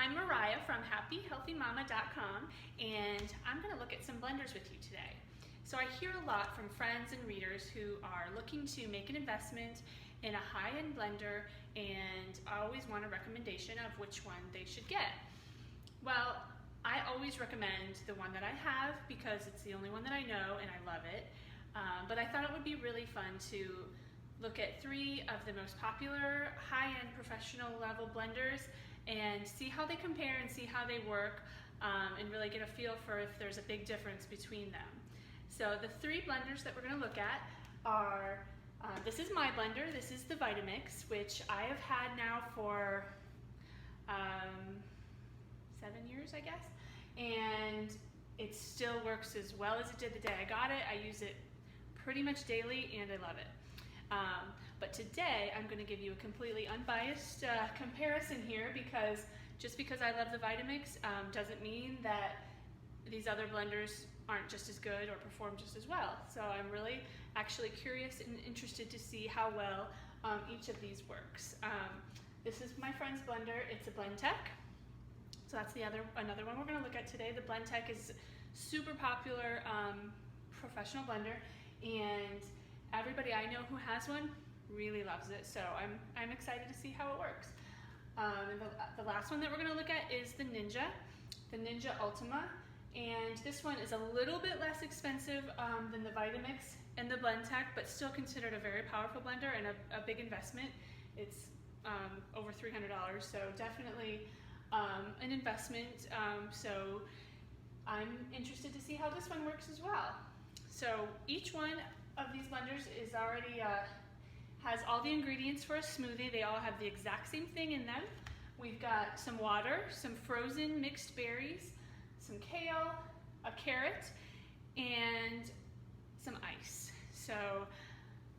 I'm Mariah from HappyHealthyMama.com, and I'm going to look at some blenders with you today. So I hear a lot from friends and readers who are looking to make an investment in a high-end blender and always want a recommendation of which one they should get. Well, I always recommend the one that I have because it's the only one that I know and I love it. But I thought it would be really fun to look at 3 of the most popular high-end professional level blenders and see how they compare and see how they work, and really get a feel for if there's a big difference between them. So the 3 blenders that we're going to look at are, this is my blender, this is the Vitamix, which I have had now for 7 years, I guess, and it still works as well as it did the day I got it. I use it pretty much daily and I love it. But today I'm going to give you a completely unbiased comparison here, because just because I love the Vitamix doesn't mean that these other blenders aren't just as good or perform just as well. So I'm really actually curious and interested to see how well each of these works. This is my friend's blender. It's a Blendtec. So that's another one we're going to look at today. The Blendtec is super popular professional blender, and everybody I know who has one really loves it, so I'm excited to see how it works. And the last one that we're going to look at is the Ninja Ultima, and this one is a little bit less expensive than the Vitamix and the Blendtec, but still considered a very powerful blender and a big investment. It's over $300, so definitely an investment. So I'm interested to see how this one works as well. So each one of these blenders is already has all the ingredients for a smoothie. They all have the exact same thing in them. We've got some water, some frozen mixed berries, some kale, a carrot, and some ice. So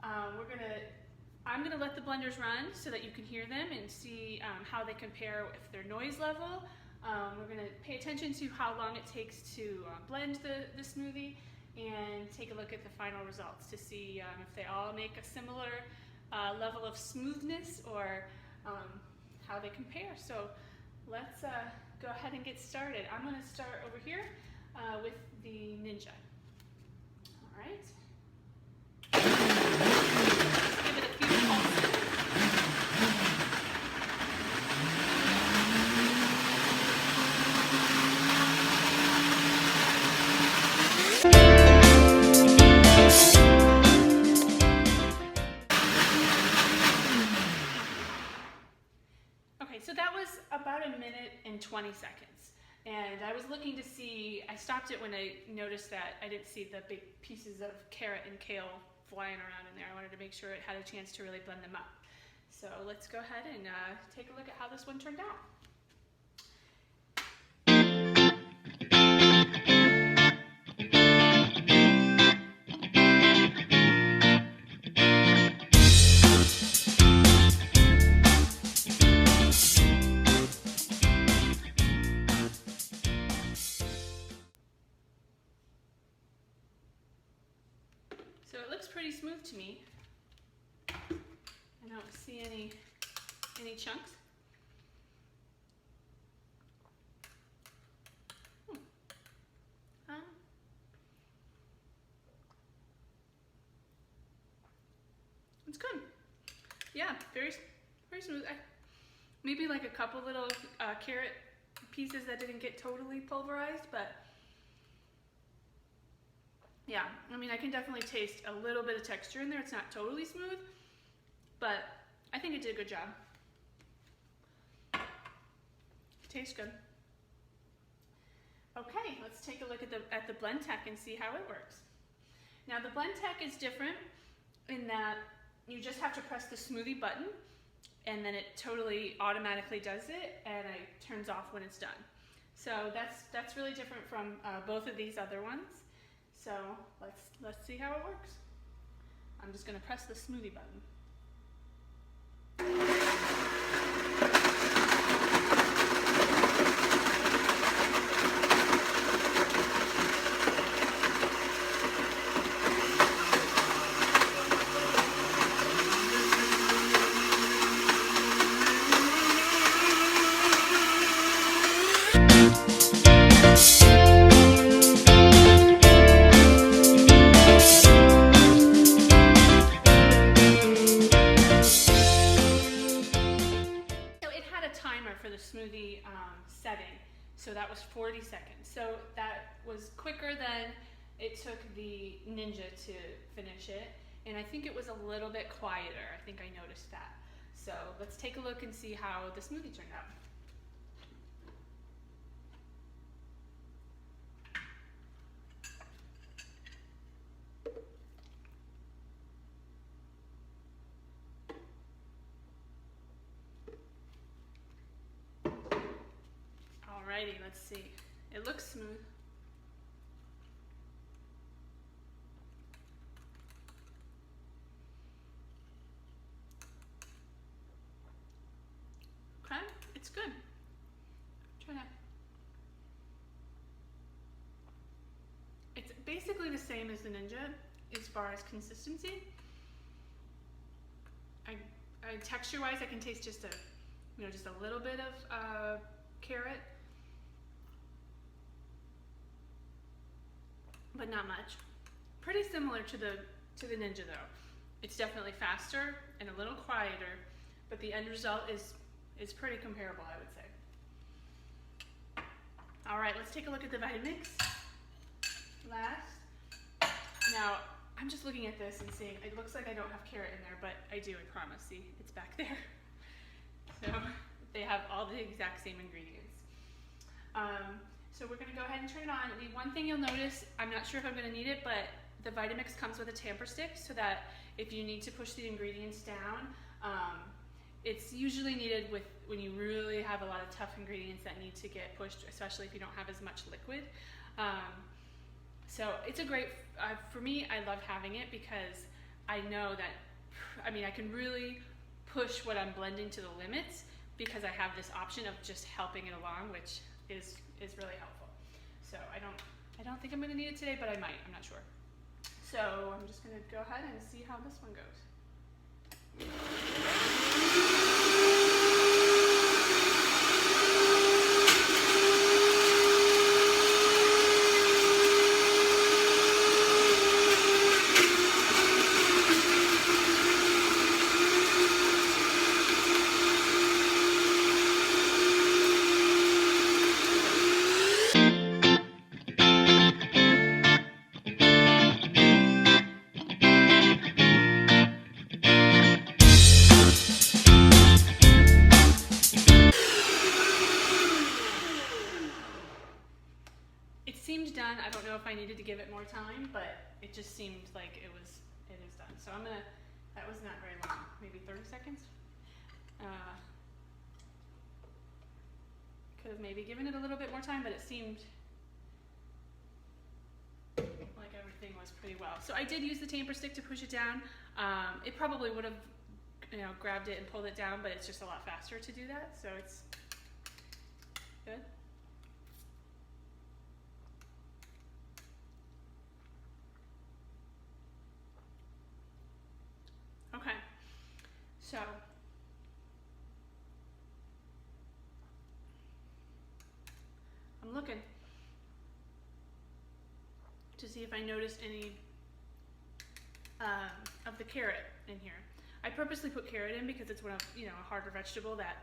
I'm gonna let the blenders run so that you can hear them and see how they compare with their noise level. We're gonna pay attention to how long it takes to blend the smoothie, and take a look at the final results to see if they all make a similar level of smoothness, or how they compare. So let's go ahead and get started. I'm going to start over here with the Ninja. All right. Let's give it a few pulses. So that was about 1 minute and 20 seconds. And I was looking to see, I stopped it when I noticed that I didn't see the big pieces of carrot and kale flying around in there. I wanted to make sure it had a chance to really blend them up. So let's go ahead and take a look at how this one turned out. So it looks pretty smooth to me. I don't see any chunks. It's good. Yeah, very smooth. Maybe like a couple little carrot pieces that didn't get totally pulverized, but yeah, I mean, I can definitely taste a little bit of texture in there. It's not totally smooth, but I think it did a good job. Tastes good. Okay, let's take a look at the Blendtec and see how it works. Now the Blendtec is different in that you just have to press the Smoothie Button, and then it totally automatically does it, and it turns off when it's done. So that's really different from both of these other ones. So let's see how it works. I'm just going to press the Smoothie Button. timer for the smoothie setting, so that was 40 seconds. So that was quicker than it took the Ninja to finish it, and I think it was a little bit quieter. I think I noticed that. So let's take a look and see how the smoothie turned out. Alrighty, let's see. It looks smooth. Okay, it's good. Try that. It's basically the same as the Ninja as far as consistency. Texture-wise, I can taste just a little bit of carrot, but not much. Pretty similar to the Ninja though. It's definitely faster and a little quieter, but the end result is pretty comparable, I would say. All right, let's take a look at the Vitamix last. Now, I'm just looking at this and seeing, it looks like I don't have carrot in there, but I do, I promise. See, it's back there. So they have all the exact same ingredients. So we're gonna go ahead and turn it on. The one thing you'll notice, I'm not sure if I'm gonna need it, but the Vitamix comes with a tamper stick so that if you need to push the ingredients down, it's usually needed when you really have a lot of tough ingredients that need to get pushed, especially if you don't have as much liquid. So it's a great, for me, I love having it because I know that, I can really push what I'm blending to the limits because I have this option of just helping it along, which is really helpful. So I don't think I'm gonna need it today, but I might, I'm not sure. So I'm just gonna go ahead and see how this one goes. Done. I don't know if I needed to give it more time, but it just seemed like it is done. So that was not very long, maybe 30 seconds. Could have maybe given it a little bit more time, but it seemed like everything was pretty well. So I did use the tamper stick to push it down. It probably would have, grabbed it and pulled it down, but it's just a lot faster to do that. So it's good. Okay, so I'm looking to see if I noticed any of the carrot in here. I purposely put carrot in because it's one of, a harder vegetable that,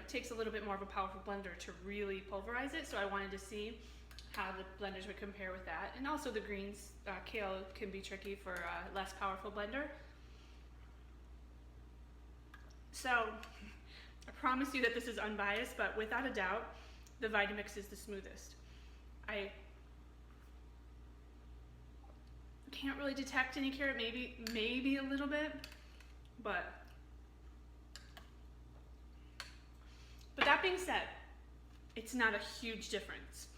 takes a little bit more of a powerful blender to really pulverize it. So I wanted to see how the blenders would compare with that. And also the greens, kale can be tricky for a less powerful blender. So I promise you that this is unbiased, but without a doubt, the Vitamix is the smoothest. I can't really detect any carrot, maybe a little bit, but that being said, it's not a huge difference.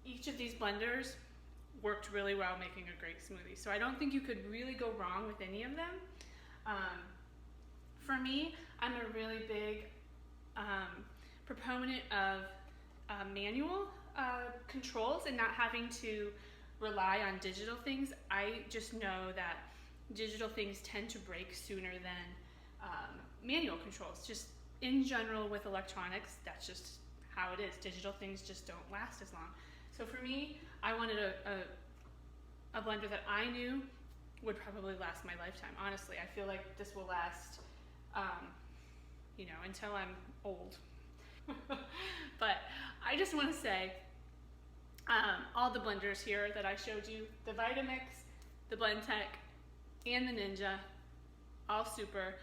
Each of these blenders worked really well making a great smoothie. So I don't think you could really go wrong with any of them. For me, I'm a really big proponent of manual controls and not having to rely on digital things. I just know that digital things tend to break sooner than manual controls. Just in general with electronics, that's just how it is. Digital things just don't last as long. So for me, I wanted a blender that I knew would probably last my lifetime. Honestly, I feel like this will last you know, until I'm old. But I just want to say, all the blenders here that I showed you, the Vitamix, the Blendtec, and the Ninja, all super.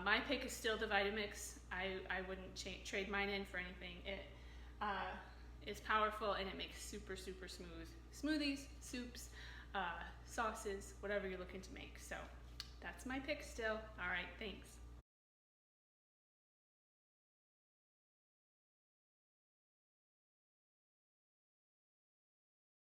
My pick is still the Vitamix. I wouldn't trade mine in for anything. It is powerful and it makes super, super smooth smoothies, soups, sauces, whatever you're looking to make. So that's my pick still. All right, thanks.